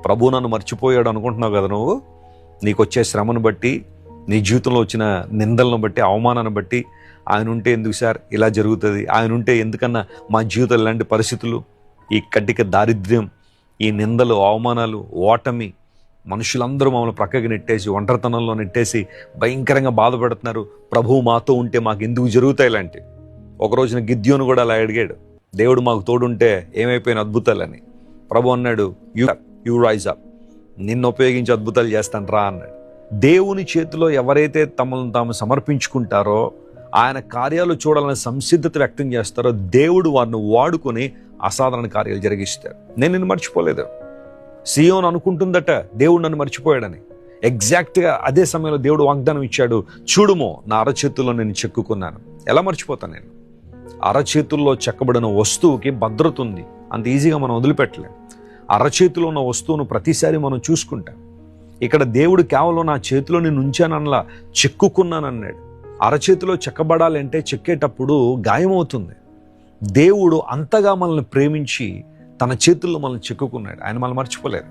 ప్రభు నన్ను మర్చిపోయాడు అనుకుంటున్నావు కదా నువ్వు. నీకు వచ్చే శ్రమను బట్టి, నీ జీవితంలో వచ్చిన నిందలను బట్టి, అవమానాన్ని బట్టి, ఆయన ఉంటే ఎందుకు సార్ ఇలా జరుగుతుంది, ఆయన ఉంటే ఎందుకన్నా మా జీవితం ఇలాంటి పరిస్థితులు, ఈ కడ్డిక దారిద్ర్యం, ఈ నిందలు, అవమానాలు, ఓటమి, మనుషులందరూ మమ్మల్ని ప్రక్కకి నెట్టేసి, ఒంటరితనంలో నెట్టేసి భయంకరంగా బాధపడుతున్నారు. ప్రభువు మాతో ఉంటే మాకు ఎందుకు జరుగుతాయి ఇలాంటివి. ఒక రోజున గిద్యోను కూడా అలా అడిగాడు, దేవుడు మాకు తోడుంటే ఏమైపోయిన అద్భుతాలని. ప్రభు అన్నాడు, యూ రైజ్ అప్, నిన్ను ఉపయోగించి అద్భుతాలు చేస్తాను రా అన్నాడు. దేవుని చేతిలో ఎవరైతే తమను తాము సమర్పించుకుంటారో, ఆయన కార్యాలు చూడాలని సంసిద్ధత వ్యక్తం చేస్తారో, దేవుడు వారిని వాడుకొని అసాధారణ కార్యాలు జరిగిస్తారు. నేను నిన్ను మర్చిపోలేదు. సియోను అనుకుంటుందట దేవుడు నన్ను మర్చిపోయాడని. ఎగ్జాక్ట్గా అదే సమయంలో దేవుడు వాగ్దానం ఇచ్చాడు, చూడుమో నా అరచేతుల్లో నేను చెక్కుకున్నాను. ఎలా మర్చిపోతాను నేను? అరచేతుల్లో చెక్కబడిన వస్తువుకి భద్రత ఉంది, అంత ఈజీగా మనం వదిలిపెట్టలేం. అరచేతిలో ఉన్న వస్తువును ప్రతిసారి మనం చూసుకుంటాం. ఇక్కడ దేవుడు కేవలం నా చేతిలో నేను ఉంచానలా చెక్కుకున్నానన్నాడు. అరచేతిలో చెక్కబడాలంటే చెక్కేటప్పుడు గాయమవుతుంది. దేవుడు అంతగా మనల్ని ప్రేమించి తన చేతుల్లో మనల్ని చెక్కుకున్నాడు. ఆయన మనల్ని మర్చిపోలేరు.